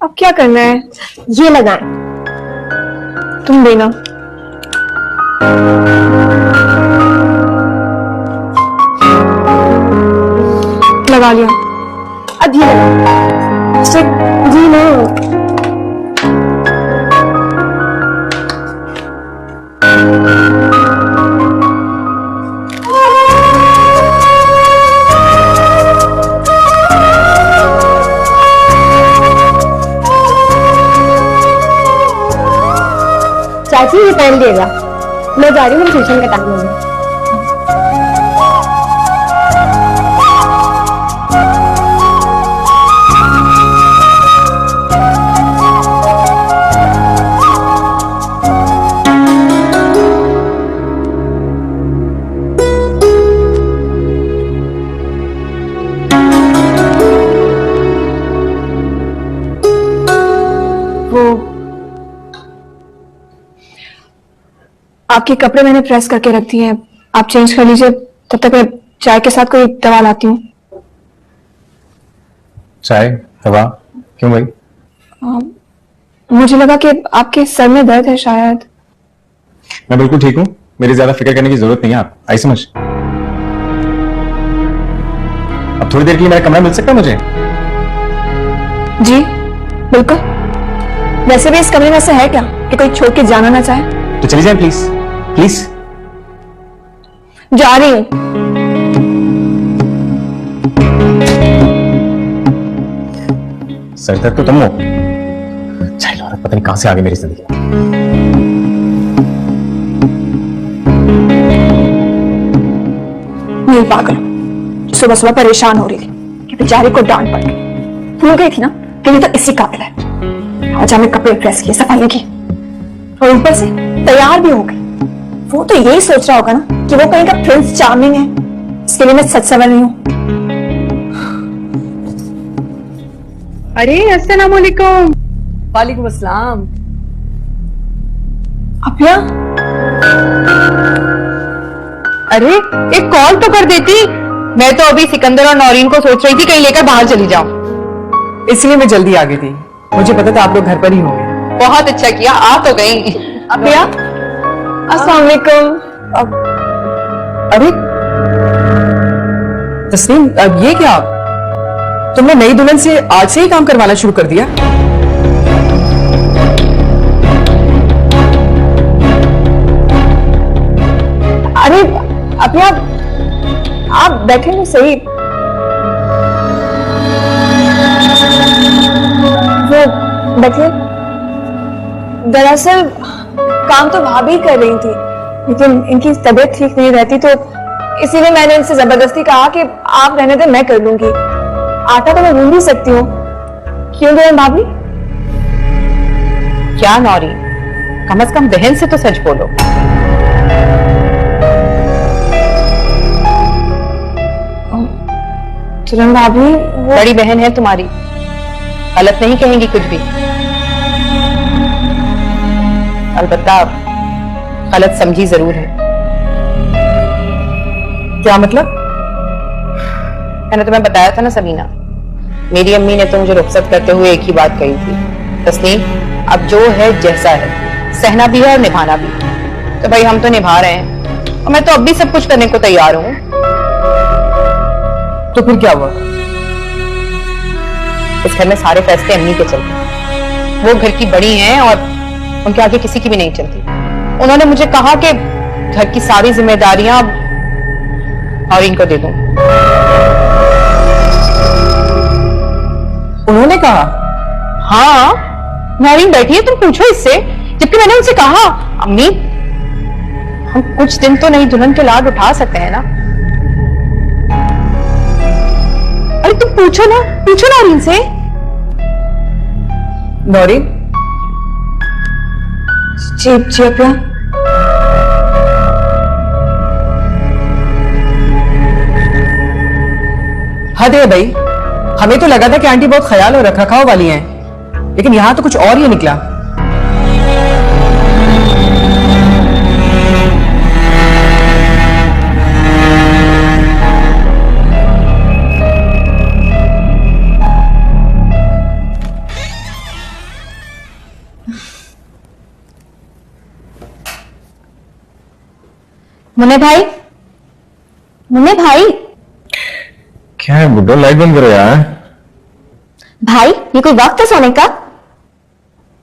अब क्या करना है? ये लगाएं। तुम देना। लगा लिया। अब ये लगाएं। जी ना। चाची ये पहन लिएगा, मैं जा रही हूँ, ट्यूशन का टाइम है। आपके कपड़े मैंने प्रेस करके रख दिए हैं, आप चेंज कर लीजिए, तब तक मैं चाय के साथ कोई दवा लाती हूँ। चाय दवा क्यों भाई? मुझे लगा कि आपके सर में दर्द है शायद। मैं बिल्कुल ठीक हूँ, मेरी ज्यादा फिक्र करने की जरूरत नहीं है। आप आई समझ। अब थोड़ी देर के लिए मेरा कमरा मिल सकता है मुझे? जी बिल्कुल। वैसे भी इस कमरे में ऐसा है क्या कि कोई छोड़ के जाना ना चाहे? तो चली जाए प्लीज प्लीज। जा रही हूँ। सर दर्द तो तुम हो। चाइल्ड औरत पता नहीं कहां से आ गई मेरी जिंदगी में। नहीं पागल, सुबह सुबह परेशान हो रही थी कि बेचारे को डांट पड़ गई। भूल गई थी ना कि ये तो इसी काबिल है। आज हमें कपड़े प्रेस किए, सफाई की, और ऊपर से तैयार भी हो गई। वो तो यही सोच रहा होगा ना कि वो कहीं का प्रिंस चार्मिंग है, इसके लिए मैं सच समझ रही हूँ। अरे अस्सलाम वालेकुम। वालेकुम अस्सलाम। अभिया, अरे एक कॉल तो कर देती। मैं तो अभी सिकंदर और नौरीन को सोच रही थी कहीं लेकर बाहर चली जाऊं। इसलिए मैं जल्दी आ गई थी, मुझे पता था आप लोग घर पर ही होंगे। बहुत अच्छा किया, आ तो गई। अभिया, अस्सलाम वालेकुम। अरे तस्नीम, अब ये क्या, तुमने नई दुल्हन से आज से ही काम करवाना शुरू कर दिया? अरे अभिया, आप बैठे तो सही। वो बैठिए। दरअसल काम तो भाभी कर रही थी, लेकिन इनकी तबीयत ठीक नहीं रहती, तो इसीलिए मैंने इनसे जबरदस्ती कहा कि आप रहने दे, मैं कर लूंगी। आटा तो मैं ढूंढ ही सकती हूँ। क्यों गए भाभी? क्या नौरीन, कम से कम बहन से तो सच बोलो। चरण भाभी, वो बड़ी बहन है तुम्हारी, गलत नहीं कहेंगी कुछ भी। अलबत्ता गलत समझी जरूर है। क्या मतलब? मैंने तुम्हें बताया था ना सबीना, मेरी अम्मी ने तो मुझे रुखसत करते हुए एक ही बात कही थी, तस्नीम अब जो है जैसा है, सहना भी है और निभाना भी। तो भाई हम तो निभा रहे हैं, और मैं तो अब भी सब कुछ करने को तैयार हूँ। तो फिर क्या हुआ? इस घर में सारे फैसले अम्मी के चलते हैं। वो घर की बड़ी हैं और उनके आगे किसी की भी नहीं चलती। उन्होंने मुझे कहा कि घर की सारी जिम्मेदारियां नौरीन को दे दूं। उन्होंने कहा? हाँ, नौरीन बैठी है, तुम पूछो इससे। जबकि मैंने उनसे कहा, अम्मी हम कुछ दिन तो नई दुल्हन के लाड उठा सकते हैं ना। अरे तुम पूछो ना नौरीन से। नौरीन, जी जी अभिया। हद है भाई, हमें तो लगा था कि आंटी बहुत ख्याल और रखरखाव वाली हैं, लेकिन यहां तो कुछ और ही निकला। मुन्ने भाई, मुन्ने भाई, क्या है बुड्ढा, लाइट बंद करो यार। भाई ये कोई वक्त है सोने का?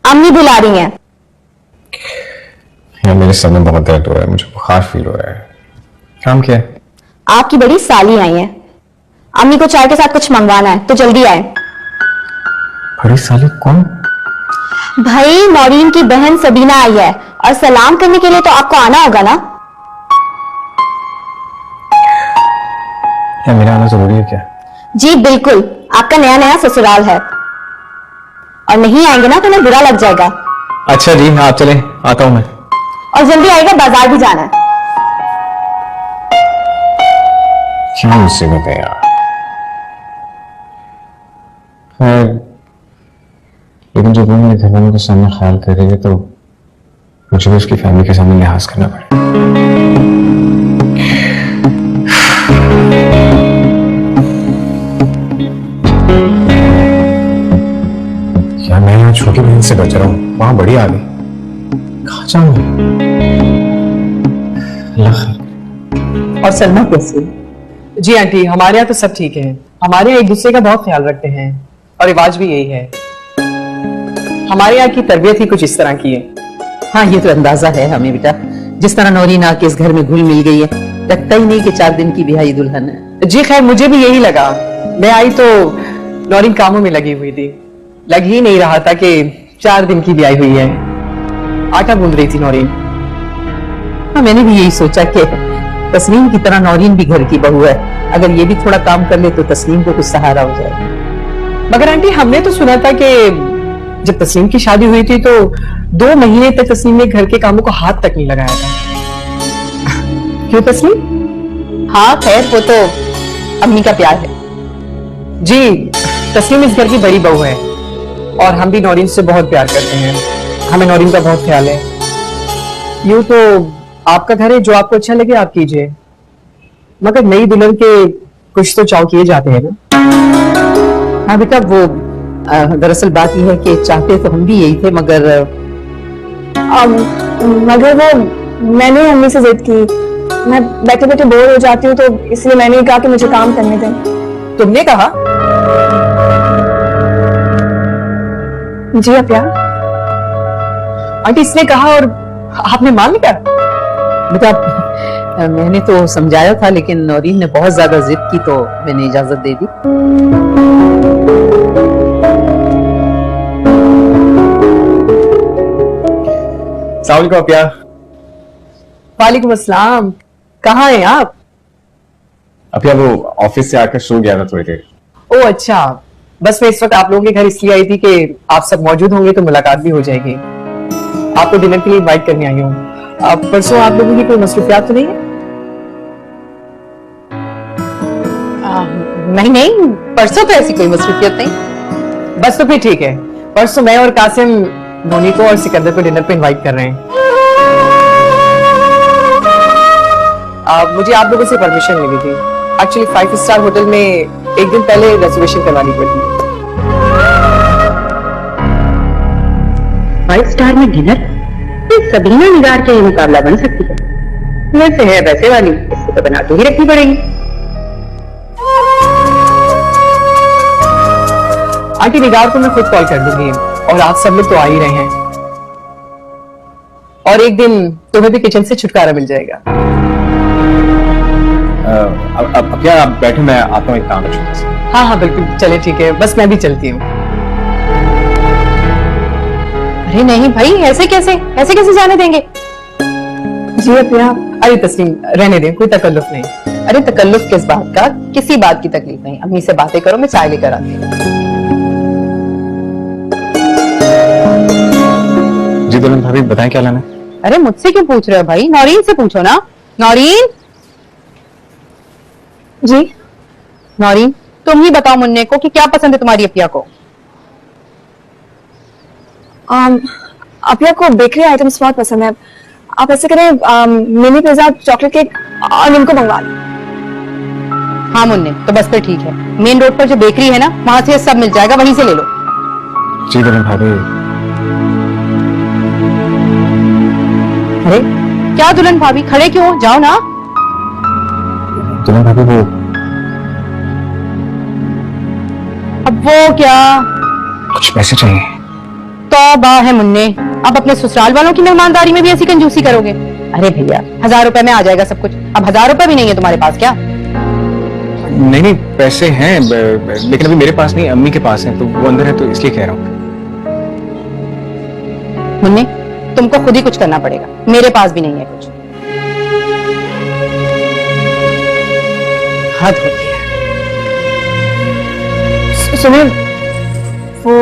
अम्मी बुला रही हैं। यार मेरे सर में बहुत दर्द हो रहा है, मुझे बुखार फील हो रहा है। काम क्या है? आपकी बड़ी साली आई है, अम्मी को चाय के साथ कुछ मंगवाना है, तो जल्दी आए। बड़ी साली कौन? भाई नौरीन की बहन सबीना आई है और सलाम करने के लिए तो आपको आना होगा ना। यार मेरा आना जरूरी है क्या? जी बिल्कुल, आपका नया नया ससुराल है और नहीं आएंगे ना तो उन्हें बुरा लग जाएगा। अच्छा जी, आप चले, आता हूं मैं। और जल्दी आएगा, बाजार भी जाना है। क्या मुसीबत है यार। खैर, लेकिन जब वो मेरे घर वालों के सामने ख्याल कर रही है तो मुझे भी उसकी फैमिली के सामने लिहाज करना पड़ेगा। यार मैं यहाँ छोटी बहन से बच रहा हूँ, वहां बड़ी आ गई, कहाँ जाऊंगा? अल्लाह खैर। और सलमा कैसी? जी आंटी, हमारे यहाँ तो सब ठीक है। हमारे यहाँ एक दूसरे का बहुत ख्याल रखते हैं और रिवाज भी यही है। हमारे यहाँ की तरबियत ही कुछ इस तरह की है। हाँ, ये तो अंदाजा है हमें बेटा, जिस तरह नौरीन आके इस घर में घुल मिल गई है, लगता ही नहीं कि 4 दिन की बिहाई दुल्हन है। जी खैर, मुझे भी यही लगा। मैं आई तो नौरीन कामों में लगी हुई थी, लग ही नहीं रहा था कि 4 दिन की भी आई हुई है। आटा गूंद रही थी नौरीन। हाँ, मैंने भी यही सोचा कि तस्नीम की तरह नौरीन भी घर की बहू है, अगर ये भी थोड़ा काम कर ले तो तस्नीम को कुछ सहारा हो जाए। मगर आंटी, हमने तो सुना था कि जब तस्नीम की शादी हुई थी तो 2 महीने तक तस्नीम ने घर के कामों को हाथ तक नहीं लगाया था। क्यों तस्नीम? हाँ खैर, वो तो अम्मी का प्यार है। जी, तस्नीम इस घर की बड़ी बहू है और हम भी नौरीन से बहुत प्यार करते हैं। हमें नौरीन का बहुत ख्याल है। यूं तो आपका घर है, जो आपको अच्छा लगे आप कीजिए, मगर नई दुल्हन के कुछ तो चाव किए जाते हैं ना। हाँ बेटा, वो दरअसल बात यह है कि चाहते तो हम भी यही थे, मगर वो मैंने अम्मी से जिद की, मैं बैठे बैठे बोर हो जाती हूँ, तो इसलिए मैंने कहा कि मुझे काम करने दें। तुमने कहा? जी अप्या। आंटी, इसने कहा और आपने मान लिया? बेटा मैंने तो समझाया था, लेकिन नौरीन ने बहुत ज्यादा जिद की तो मैंने इजाजत दे दी। अस्सलाम वालेकुम अपिया। वालेकुम अस्सलाम। कहाँ हैं आप? अपिया वो ऑफिस से आकर सो गया था थोड़ी देर। ओ अच्छा, बस मैं इस वक्त आप लोगों के घर इसलिए आई थी कि आप सब मौजूद होंगे तो मुलाकात भी हो जाएगी। आपको डिनर के लिए इनवाइट करने आई हूँ। आप परसों आप लोगों की कोई मसरूफियात तो नहीं है? नहीं नहीं, परसों तो ऐसी कोई मसरूफियत नहीं। बस तो फिर ठीक है, परसों मैं और कासिम नोनी को और सिकंदर को डिनर पे इनवाइट कर रहे हैं। मुझे आप लोगों से परमिशन मिली थी। एक्चुअली 5 स्टार होटल में एक दिन पहले रिजर्वेशन करवानी पड़ती है। 5 स्टार में डिनर? ये सबीना निगार के मुकाबला बन सकती है? वैसे है वैसे वाली, इसको तो बना के ही रखनी पड़ेगी। आंटी, निगार को मैं खुद कॉल कर दूंगी और आप सब लोग तो आ ही रहे हैं, और एक दिन तुम्हें भी किचन से छुटकारा मिल जाएगा। अब क्या आप बैठे, मैं आता हूँ, एक काम है छोटा सा। हाँ हाँ बिल्कुल, चले ठीक है, बस मैं भी चलती हूँ। अरे नहीं भाई, ऐसे कैसे जाने देंगे? जी अपिया। अरे तस्लीम, रहने दें, कोई तकल्लुफ नहीं। अरे तकल्लुफ किस बात का? किसी बात की तकलीफ नहीं। अम्मी से बातें करो, मैं चाय लेकर आती हूँ। जी दुल्हन भाभी, बताएं क्या लाना है? अरे मुझसे क्यों पूछ रहे हो भाई? नौरीन से पूछो ना। नौरीन, जी नौरीन, तुम ही बताओ मुन्ने को कि क्या पसंद है तुम्हारी अपिया को। अपिया को बेकरी आइटम्स बहुत पसंद है। आप ऐसे करें, मिनी पिज्जा, चॉकलेट केक और इनको मंगवा लें। हाँ मुन्ने, तो बस फिर ठीक है। मेन रोड पर जो बेकरी है ना, वहां से सब मिल जाएगा, वहीं से ले लो। जी दुल्हन भाभी, अरे क्या दुल्हन भाभी, खड़े क्यों हो? जाओ ना। दुल्हन भाभी वो अब वो क्या? कुछ पैसे चाहिए। तौबा है मुन्ने, अब अपने ससुराल वालों की मेहमानदारी में भी ऐसी कंजूसी करोगे? अरे भैया 1000 रुपए में आ जाएगा सब कुछ, अब 1000 रुपए भी नहीं है तुम्हारे पास क्या? नहीं नहीं, पैसे हैं लेकिन अभी मेरे पास नहीं, अम्मी के पास हैं, तो वो अंदर है तो इसलिए कह रहा हूँ। मुन्ने तुमको खुद ही कुछ करना पड़ेगा, मेरे पास भी नहीं है कुछ। हद होती है। सुनिए, वो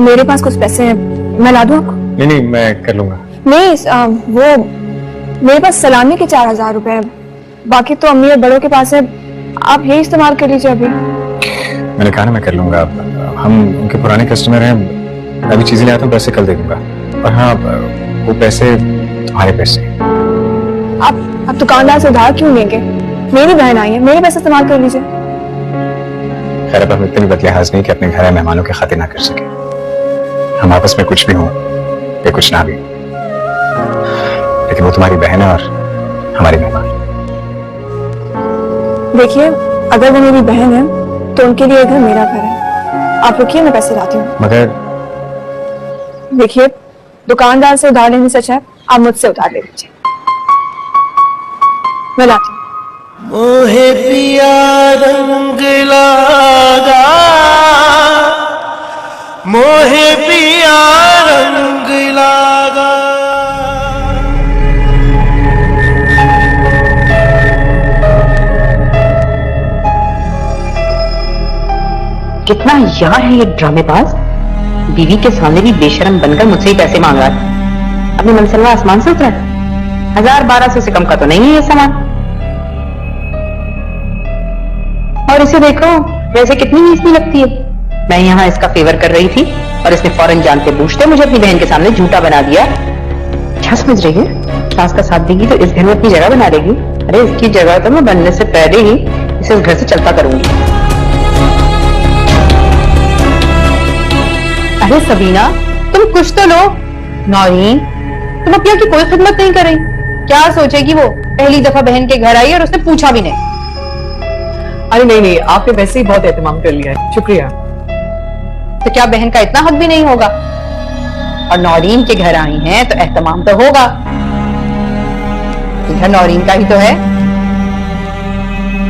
मेरे पास कुछ पैसे हैं, मैं ला दूं आपको? नहीं नहीं, मैं कर लूंगा। नहीं वो मेरे पास सलामी के 4000 रुपए हैं, बाकी तो अम्मी और बड़ों के पास है, आप ये इस्तेमाल कर लीजिए अभी। मैंने कहा ना मैं कर लूंगा, हम उनके पुराने कस्टमर हैं, मैं अभी चीजें ले आता हूँ, पैसे कल दे दूंगा। और हाँ, वो पैसे तुम्हारे पैसे। आप दुकानदार से उधार क्यों लेंगे? मेरी बहन आई है, मेरे पैसे इस्तेमाल कर लीजिए। खैर अब हम इतनी बदलिहाज नहीं कि अपने घर में मेहमानों की खातिर ना कर सके। हम आपस में कुछ भी हो या कुछ ना भी, लेकिन वो तुम्हारी बहन है और हमारी मेहमान। देखिए, अगर वो मेरी बहन है तो उनके लिए घर मेरा घर है। आप रुकिए, मैं पैसे लाती हूँ। मगर देखिए, दुकानदार से उधार लेने से अच्छा है आप मुझसे उधार ले लीजिए। मैं लाती हूँ। मोहे पिया रंग लागा, मोहे पिया रंग लागा। कितना यार है ये ड्रामेबाज, बीवी के सामने भी बेशरम बनकर मुझसे ही पैसे मांग रहा था। अपनी मनसलवा आसमान से उतरा, 1000-1200 से कम का तो नहीं है ये सामान। और इसे देखो वैसे कितनी नीचनी लगती है। मैं यहाँ इसका फेवर कर रही थी और इसने फौरन जानते बूझते मुझे अपनी बहन के सामने झूठा बना दिया। क्या समझ रही है? सास का साथ देगी तो इस घर में अपनी जगह बना लेगी। अरे इसकी जगह तो मैं बनने से पहले ही इसे उस घर से चलता करूंगी। अरे सबीना, तुम कुछ तो लो। नौरीन, तुम अपनी की कोई खिदमत नहीं कर रही। क्या सोचेगी वो? पहली दफा बहन के घर आई और उसने पूछा भी नहीं। अरे नहीं नहीं, आपने वैसे ही बहुत एहतमाम कर लिया है, शुक्रिया। तो क्या बहन का इतना हक भी नहीं होगा? और नौरीन के घर आई हैं तो एहतमाम तो होगा। घर नौरीन का ही तो है।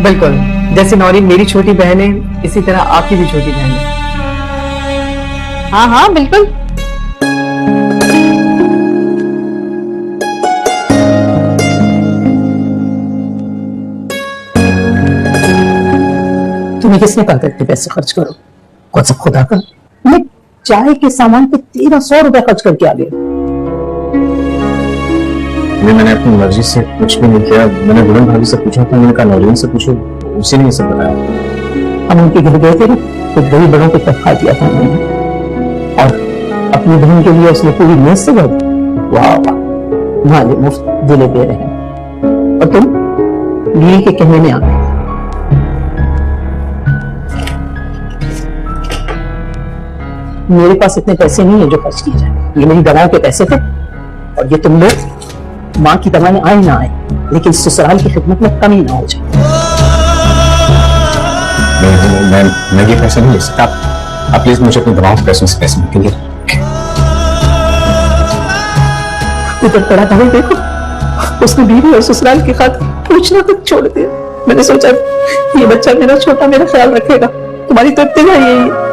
बिल्कुल, जैसे नौरीन मेरी छोटी बहन है, इसी तरह आपकी भी छोटी बहन है। हाँ हाँ बिल्कुल। तुम्हें किसने कहा था इतने पैसे खर्च करो? कौन सब खुदा का? मैं चाय के सामान पे 1300 रुपए खर्च करके आ गया। मैंने अपनी मर्जी से कुछ भी नहीं किया। मैंने दुल्हन भाभी से पूछा था, मैंने कहा नौरीन से पूछो, उसी ने ये सब बताया। हम उनके घर गए थे ना, तो दही बड़ों को तनख्वाह दिया था उन्होंने, और अपनी बहन के लिए उसने पूरी मेज से भर दी। वाह वाह, माले मुफ्त दिले दे रहे हैं। और तुम बीवी के कहने में आ गए। मेरे पास इतने पैसे नहीं है जो खर्च किए जाए। ये मेरी दवाओं के पैसे थे, और ये तुम लोग माँ की दवाएं आए ना आए, लेकिन ससुराल की खिदमत में कमी ना हो जाए। मैं ये पैसे नहीं ले सकता। आप प्लीज मुझे अपनी दवाओं के पैसों से पैसे मत दीजिए। उधर पड़ा था देखो, उसने बीवी और ससुराल की खातिर पूछना तक छोड़ दिया। मैंने सोचा ये बच्चा मेरा छोटा मेरा ख्याल रखेगा। तुम्हारी तो इत्तेजा यही है,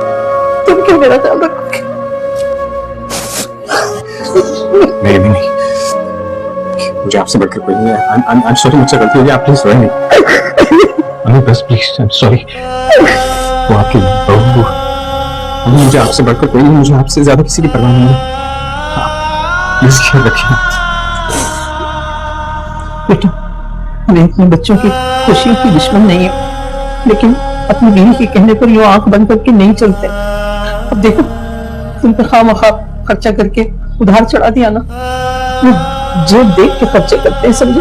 तुम क्यों मेरा ख्याल रखोगे? मेरी भी नहीं, मुझे आपसे बढ़कर कोई नहीं है। I'm sorry, मुझसे गलती हो गई, आप प्लीज रोए नहीं। अम्मी बस प्लीज, I'm sorry। वो आपकी बहू, अम्मी मुझे आपसे बढ़कर कोई नहीं, मुझे आपसे ज्यादा किसी की परवाह नहीं है। प्लीज ख्याल रखिए। बेटा, मैं अपने बच्चों की खुशियों की दुश्मन नहीं हूँ, लेकिन अपनी बीवी के कहने पर यूं आंख बंद करके नहीं चलते। अब देखो, तुम पे खामखा खर्चा करके उधार चढ़ा दिया ना, वो जेब देख के खर्चे करते हैं, समझे?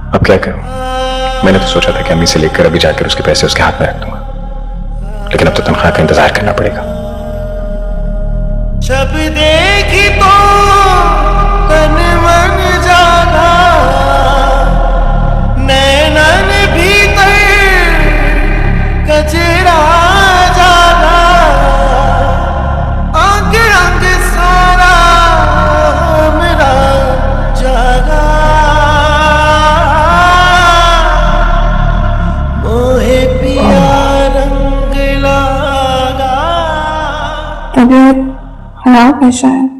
अब क्या करूं? मैंने तो सोचा था कि अम्मी से लेकर अभी जाकर उसके पैसे उसके हाथ में रख दूंगा, लेकिन अब तो तनख्वाह का इंतजार करना पड़ेगा। जब देखी तो तन मन जागा, नैनन भीतर कचरा जागा, अंग अंग सारा मेरा जागा, मोहे पिया रंग लागा। तबीयत खराब है शायद।